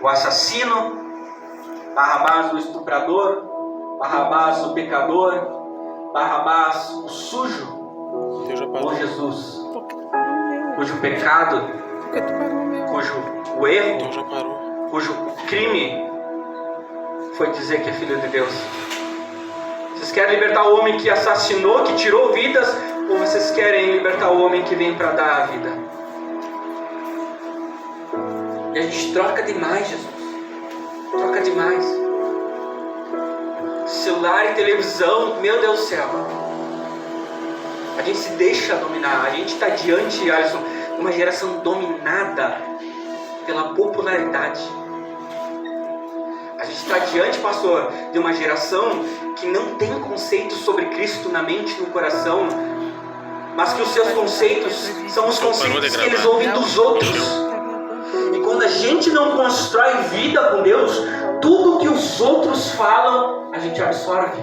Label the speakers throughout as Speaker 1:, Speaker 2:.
Speaker 1: o assassino, Barrabás o estuprador, Barrabás o pecador, Barrabás o sujo, ou Jesus, cujo pecado, cujo o erro, cujo crime foi dizer que é filho de Deus. Vocês querem libertar o homem que assassinou, que tirou vidas, ou vocês querem libertar o homem que vem para dar a vida? E a gente troca demais, Jesus. Troca demais. Celular e televisão, meu Deus do céu. A gente se deixa dominar. A gente está diante, Alisson, de uma geração dominada pela popularidade. A gente está diante, pastor, de uma geração que não tem conceitos sobre Cristo na mente e no coração, mas que os seus conceitos são os conceitos que eles ouvem dos outros. E quando a gente não constrói vida com Deus, tudo que os outros falam, a gente absorve.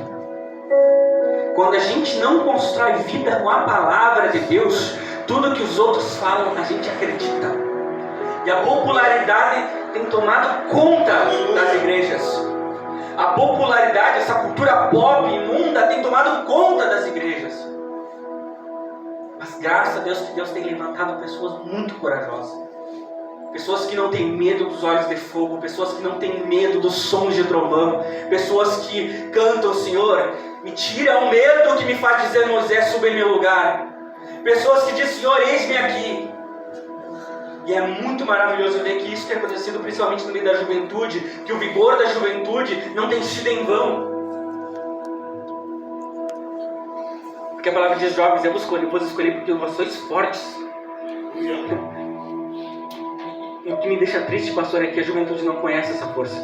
Speaker 1: Quando a gente não constrói vida com a palavra de Deus, tudo que os outros falam, a gente acredita. E a popularidade tem tomado conta das igrejas. A popularidade, essa cultura pop imunda, tem tomado conta das igrejas. Mas graças a Deus que Deus tem levantado pessoas muito corajosas. Pessoas que não têm medo dos olhos de fogo, pessoas que não têm medo dos sons de trovão, pessoas que cantam, Senhor, me tira o medo que me faz dizer, Moisés, suba em meu lugar. Pessoas que dizem, Senhor, eis-me aqui. E é muito maravilhoso ver que isso tem acontecido principalmente no meio da juventude, que o vigor da juventude não tem sido em vão. Porque a palavra diz, jovens, eu vos escolhi porque vós sois fortes. E o que me deixa triste, pastor, é que a juventude não conhece essa força.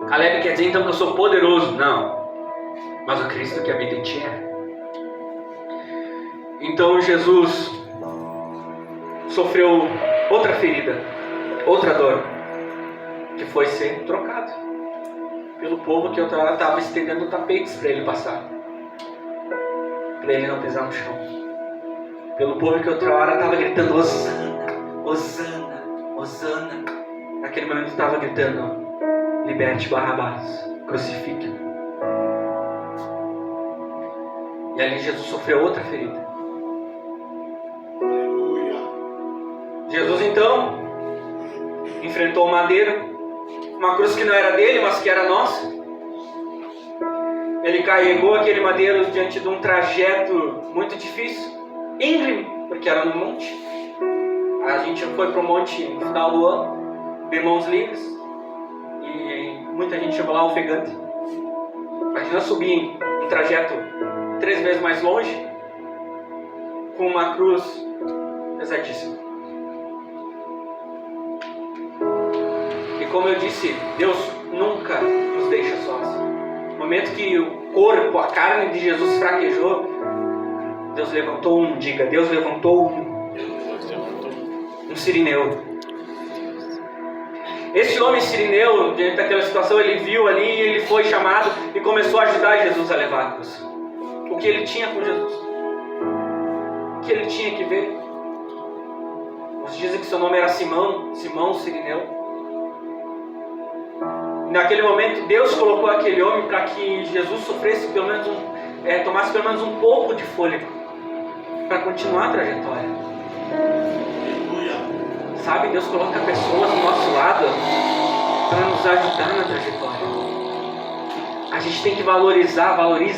Speaker 1: Caleb quer dizer então que eu sou poderoso. Não. Mas o Cristo que habita em ti é. Então Jesus sofreu outra ferida, outra dor, que foi ser trocado pelo povo que outra hora estava estendendo tapetes para ele passar, para ele não pisar no chão. Pelo povo que outra hora estava gritando Hosana, Hosana, Hosana. Naquele momento estava gritando, liberte Barrabás, crucifique. E ali Jesus sofreu outra ferida. Jesus então enfrentou o madeiro, uma cruz que não era dele, mas que era nossa. Ele carregou aquele madeiro diante de um trajeto muito difícil, íngreme, porque era no monte. A gente foi para o monte no final do ano, de mãos livres, e muita gente chegou lá ofegante. Imagina subir um trajeto 3 vezes mais longe, com uma cruz pesadíssima. E como eu disse, Deus nunca nos deixa sós. No momento que o corpo, a carne de Jesus fraquejou, Deus levantou um, diga, Deus levantou um sirineu. Esse homem sirineu, diante daquela situação, ele viu ali, ele foi chamado e começou a ajudar Jesus a levar a cruz. O que ele tinha com Jesus? O que ele tinha que ver? Uns dizem que seu nome era Simão, Simão Sirineu. Naquele momento, Deus colocou aquele homem para que Jesus sofresse pelo menos tomasse pelo menos um pouco de fôlego para continuar a trajetória. Sabe, Deus coloca pessoas do nosso lado para nos ajudar na trajetória. A gente tem que valoriza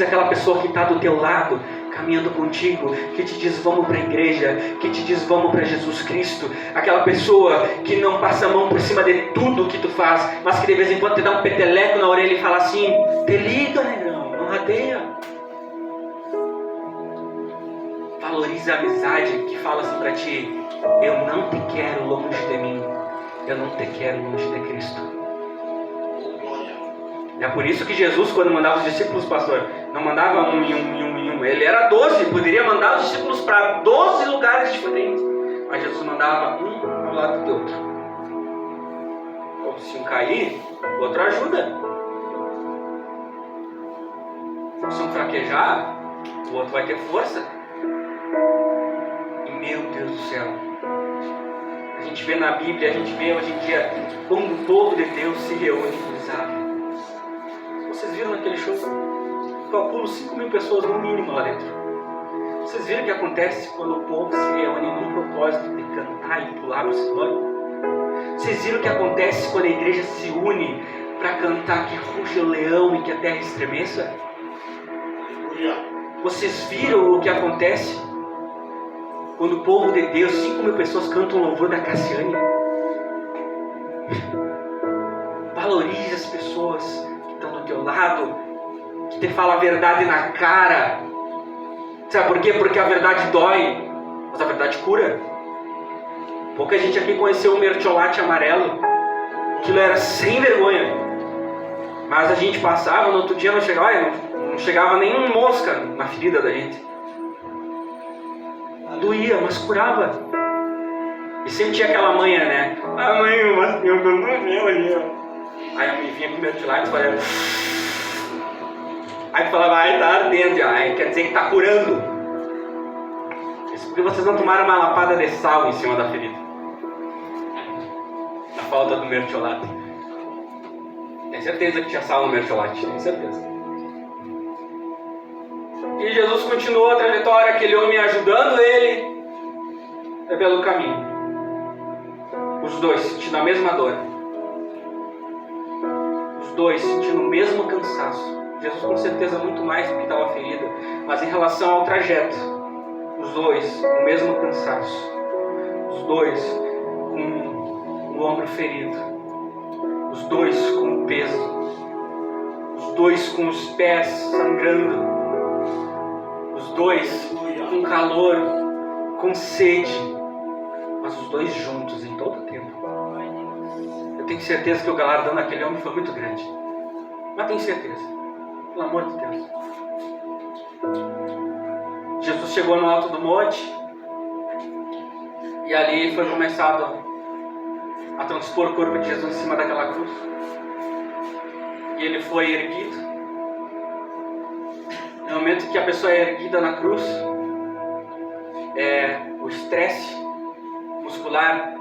Speaker 1: aquela pessoa que está do teu lado, caminhando contigo, que te diz vamos para a igreja, que te diz vamos para Jesus Cristo. Aquela pessoa que não passa a mão por cima de tudo que tu faz, mas que de vez em quando te dá um peteleco na orelha e fala assim, te liga, negrão, não rateia. Valoriza a amizade que fala assim para ti, eu não te quero longe de mim, eu não te quero longe de Cristo. É por isso que Jesus, quando mandava os discípulos, pastor, não mandava um em um. Ele era 12, poderia mandar os discípulos para 12 lugares diferentes. Mas Jesus mandava um ao lado do outro. Ou se um cair, o outro ajuda. Se um fraquejar, o outro vai ter força. E meu Deus do céu, a gente gente vê na Bíblia, a gente vê hoje em dia como o povo de Deus se reúne em Isaac. Vocês viram naquele show? Calculo 5.000 pessoas no mínimo lá dentro. Vocês viram o que acontece quando o povo se reúne num propósito de cantar e pular para o Senhor? Vocês viram o que acontece quando a igreja se une para cantar que ruja o leão e que a terra estremeça? Vocês viram o que acontece quando o povo de Deus, 5.000 pessoas, cantam o louvor da Cassiane? Valorize as pessoas que estão do teu lado, que te falam a verdade na cara. Sabe por quê? Porque a verdade dói, mas a verdade cura. Pouca gente aqui conheceu o mertiolate amarelo. Aquilo era sem vergonha. Mas a gente passava, no outro dia não chegava nem mosca na ferida da gente. Doía, mas curava. E sempre tinha aquela manha, né? Ah, mãe, eu não ali, ó. Aí a mãe vinha com o mertiolate e falava... Aí tu falava, ai, tá ardendo já. Aí quer dizer que tá curando. Isso porque vocês não tomaram uma lapada de sal em cima da ferida. Na falta do mertiolate. Tenho certeza que tinha sal no mertiolate. Tenho certeza. E Jesus continuou a trajetória, aquele homem ajudando ele pelo caminho. Os dois sentindo a mesma dor. Os dois sentindo o mesmo cansaço. Jesus com certeza muito mais porque estava ferido. Mas em relação ao trajeto, os dois com o mesmo cansaço. Os dois com o ombro ferido. Os dois com peso. Os dois com os pés sangrando. Os dois com calor, com sede, mas os dois juntos em todo o tempo. Eu tenho certeza que o galardão daquele homem foi muito grande. Mas tenho certeza, pelo amor de Deus. Jesus chegou no alto do monte e ali foi começado a transpor o corpo de Jesus em cima daquela cruz. E ele foi erguido. No momento que a pessoa é erguida na cruz, o estresse muscular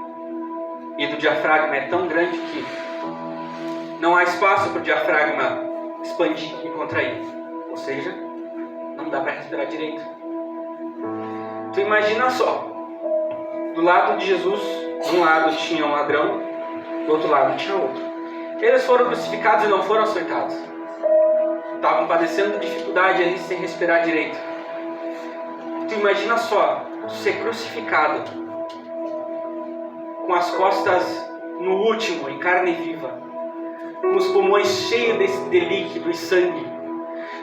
Speaker 1: e do diafragma é tão grande que não há espaço para o diafragma expandir e contrair. Ou seja, não dá para respirar direito. Tu imagina só, do lado de Jesus, de um lado tinha um ladrão, do outro lado tinha outro. Eles foram crucificados e não foram açoitados. Estavam padecendo dificuldade ali sem respirar direito. Tu imagina só, ser crucificado com as costas no último, em carne viva, com os pulmões cheios de líquido e sangue.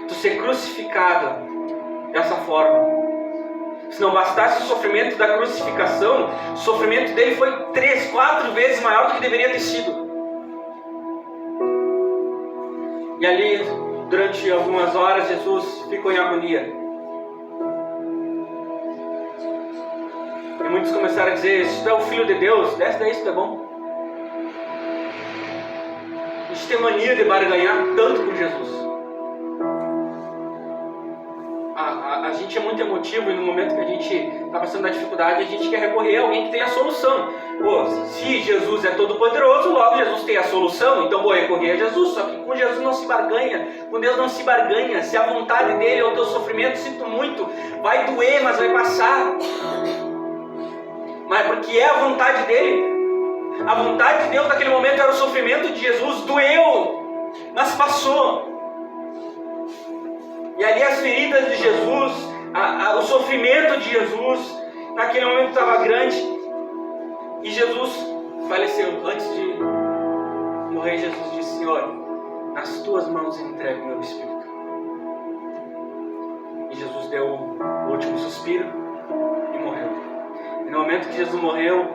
Speaker 1: Tu ser crucificado dessa forma. Se não bastasse o sofrimento da crucificação, o sofrimento dele foi 3, 4 vezes maior do que deveria ter sido. E ali, durante algumas horas, Jesus ficou em agonia. E muitos começaram a dizer, se tu é o Filho de Deus, desce daí se tu é bom. A gente tem mania de barganhar tanto com Jesus. A gente é muito emotivo e no momento que a gente está passando a dificuldade, a gente quer recorrer a alguém que tem a solução. Pô, se Jesus é todo poderoso, logo Jesus tem a solução, então vou recorrer a Jesus. Só que com Jesus não se barganha, com Deus não se barganha. Se a vontade dele é o teu sofrimento, sinto muito, vai doer, mas vai passar. Mas porque é a vontade dele. A vontade de Deus naquele momento era o sofrimento de Jesus, doeu, mas passou. E ali as feridas de Jesus, o sofrimento de Jesus, naquele momento estava grande. E Jesus faleceu. Antes de morrer, Jesus disse, Senhor, nas tuas mãos eu entrego o meu espírito. E Jesus deu o último suspiro e morreu. E no momento que Jesus morreu,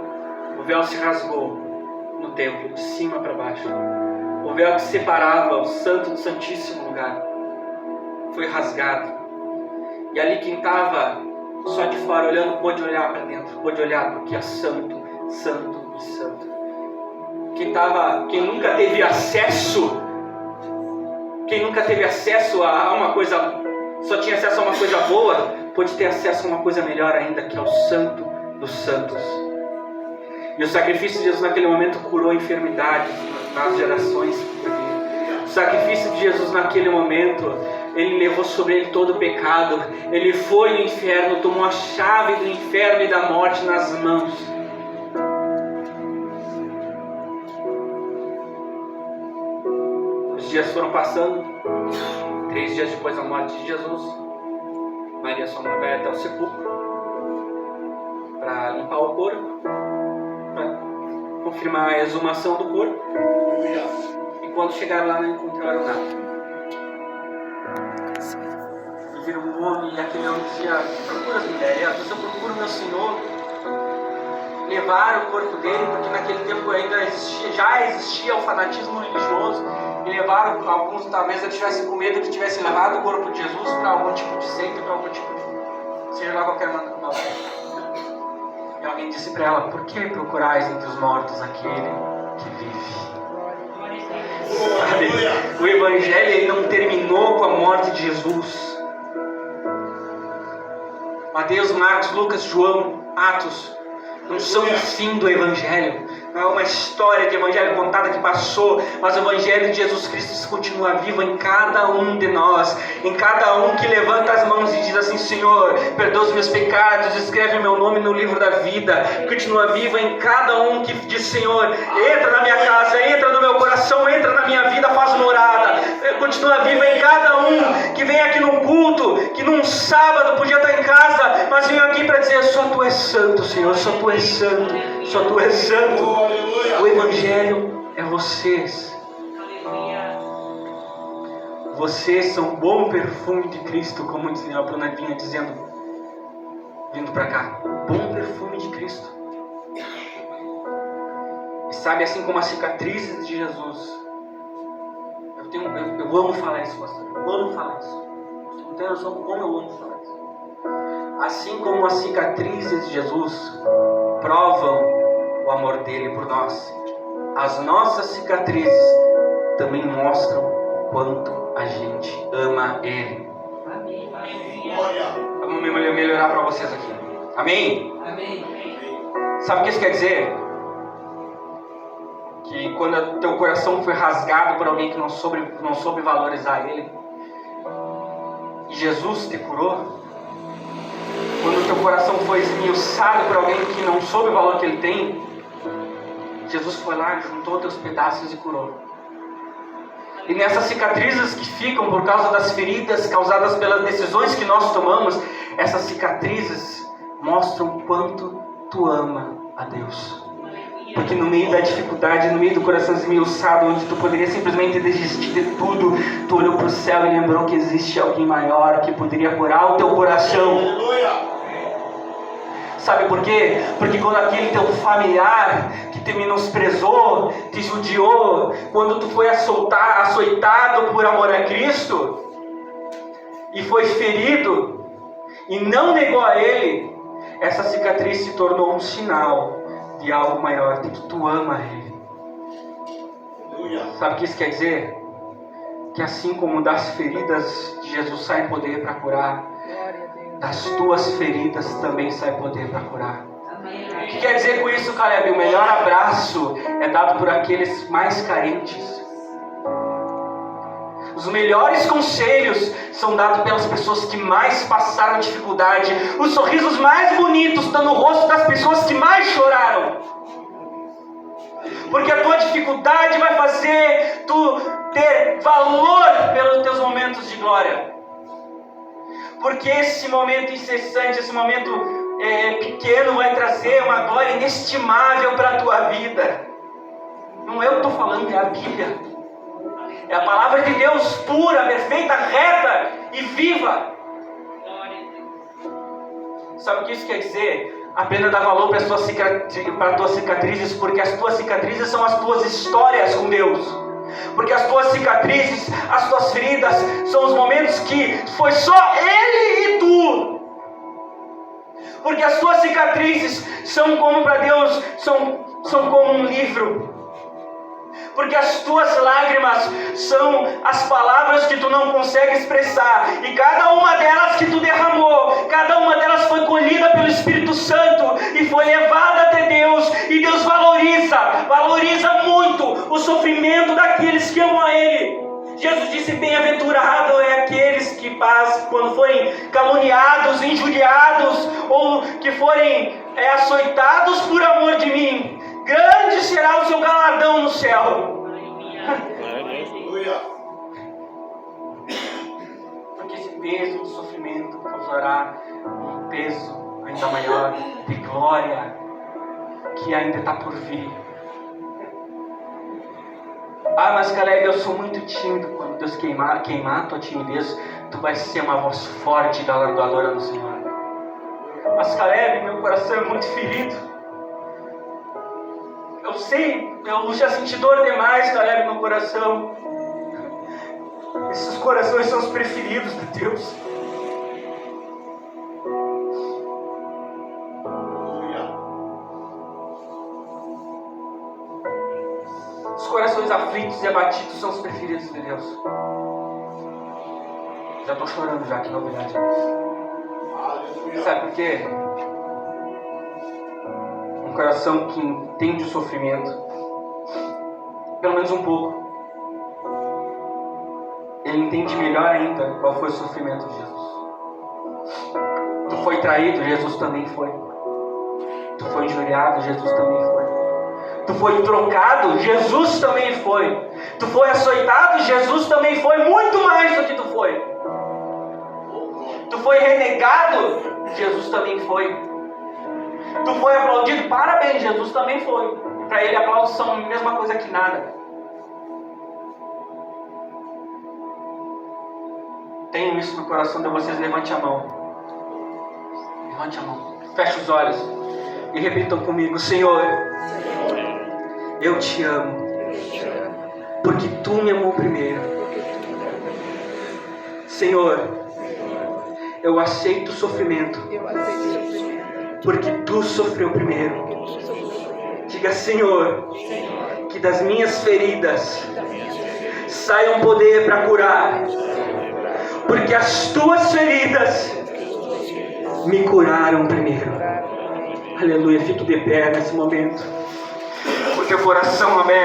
Speaker 1: o véu se rasgou no templo, de cima para baixo. O véu que separava o santo do santíssimo lugar foi rasgado. E ali quem estava só de fora olhando, pôde olhar para dentro, pôde olhar porque é santo, santo e santo. Quem nunca teve acesso a uma coisa, só tinha acesso a uma coisa boa, pôde ter acesso a uma coisa melhor ainda, que é o santo dos santos. E o sacrifício de Jesus naquele momento curou enfermidades nas gerações por vir. O sacrifício de Jesus naquele momento, ele levou sobre ele todo o pecado. Ele foi no inferno, tomou a chave do inferno e da morte nas mãos. Os dias foram passando. 3 dias depois da morte de Jesus, Maria, sua mãe, vai até o sepulcro para limpar o corpo, para confirmar a exumação do corpo. E quando chegaram lá, não encontraram nada. E viram um homem, e aquele homem dizia: procura as mulheres, eu procuro meu Senhor. Levaram o corpo dele, porque naquele tempo ainda já existia o fanatismo religioso. E levaram, alguns talvez eles tivessem com medo que tivessem levado o corpo de Jesus para algum tipo de seita, para algum tipo de, seja lá qualquer maneira. E alguém disse para ela: por que procurais entre os mortos aquele que vive? Sabe, o Evangelho ele não terminou com a morte de Jesus. Mateus, Marcos, Lucas, João, Atos não são o fim do Evangelho. Não é uma história de Evangelho contada que passou, mas o Evangelho de Jesus Cristo continua vivo em cada um de nós, em cada um que levanta as mãos e diz assim: Senhor, perdoa os meus pecados, escreve meu nome no livro da vida. Continua vivo em cada um que diz: Senhor, entra na minha casa, entra no meu coração, entra na minha vida, faz morada. Continua vivo em cada um que vem aqui num culto, que num sábado podia estar em casa, mas vem aqui para dizer: só Tu és santo, Senhor, só Tu és santo, só Tu és santo. O Evangelho é vocês. Vocês são o bom perfume de Cristo, como a Bruna vinha dizendo, vindo para cá. Bom perfume de Cristo. E sabe, assim como as cicatrizes de Jesus. Eu amo falar isso, pastor. Eu amo falar isso. Não tem noção como eu amo falar isso. Assim como as cicatrizes de Jesus provam o amor dele por nós, as nossas cicatrizes também mostram o quanto a gente ama ele. Amém. Vamos melhorar para vocês aqui. Amém? Amém. Sabe o que isso quer dizer? Que quando teu coração foi rasgado por alguém que não soube valorizar ele, e Jesus te curou. Quando o teu coração foi esmiuçado por alguém que não soube o valor que ele tem, Jesus foi lá, juntou teus pedaços e curou. E nessas cicatrizes que ficam por causa das feridas causadas pelas decisões que nós tomamos, essas cicatrizes mostram o quanto tu ama a Deus. Porque no meio da dificuldade, no meio do coração esmiuçado, onde tu poderia simplesmente desistir de tudo, tu olhou para o céu e lembrou que existe alguém maior que poderia curar o teu coração. Sabe por quê? Porque quando aquele teu familiar que te menosprezou, te judiou, quando tu foi açoitado por amor a Cristo, e foi ferido, e não negou a Ele, essa cicatriz se tornou um sinal de algo maior, de que tu ama Ele. Sabe o que isso quer dizer? Que assim como das feridas de Jesus sai poder para curar, das tuas feridas também sai poder para curar. O que quer dizer com isso, Caleb? O melhor abraço é dado por aqueles mais carentes. Os melhores conselhos são dados pelas pessoas que mais passaram dificuldade. Os sorrisos mais bonitos estão no rosto das pessoas que mais choraram. Porque a tua dificuldade vai fazer tu ter valor pelos teus momentos de glória. Porque esse momento incessante, esse momento pequeno vai trazer uma glória inestimável para a tua vida. Não é eu que estou falando, é a Bíblia. É a palavra de Deus pura, perfeita, reta e viva. Sabe o que isso quer dizer? Aprenda a dar valor para as tuas cicatrizes, porque as tuas cicatrizes são as tuas histórias com Deus. Porque as tuas cicatrizes, as tuas feridas, são os momentos que foi só Ele e tu. Porque as tuas cicatrizes são como para Deus, são como um livro. Porque as tuas lágrimas são as palavras que tu não consegue expressar. E cada uma delas que tu derramou, cada uma delas foi colhida pelo Espírito Santo e foi levada até Deus. E Deus vai valoriza muito o sofrimento daqueles que amam a Ele. Jesus disse: bem-aventurado é aqueles que quando forem caluniados, injuriados, ou que forem açoitados por amor de mim. Grande será o seu galardão no céu. Porque esse peso de sofrimento causará um peso ainda maior de glória que ainda está por vir. Ah, mas Caleb, eu sou muito tímido. Quando Deus queimar a tua timidez, tu vai ser uma voz forte e galardoadora no Senhor. Mas Caleb, meu coração é muito ferido. Eu sei, eu já senti dor demais, Caleb, no coração. Esses corações são os preferidos de Deus. Os corações aflitos e abatidos são os preferidos de Deus. Já estou chorando já, que novidade. Sabe por quê? Um coração que entende o sofrimento, pelo menos um pouco, ele entende melhor ainda qual foi o sofrimento de Jesus. Tu foi traído, Jesus também foi. Tu foi injuriado, Jesus também foi. Tu foi trocado, Jesus também foi. Tu foi açoitado, Jesus também foi. Muito mais do que tu foi. Tu foi renegado, Jesus também foi. Tu foi aplaudido, parabéns, Jesus também foi. Para ele aplausos são a mesma coisa que nada. Tenho isso no coração de vocês, levante a mão. Levante a mão. Feche os olhos e repitam comigo: Senhor, eu te amo, porque tu me amou primeiro. Senhor, eu aceito o sofrimento, porque tu sofreu primeiro. Diga: Senhor, que das minhas feridas saia um poder para curar, porque as tuas feridas me curaram primeiro. Aleluia, fique de pé nesse momento, com teu coração aberto.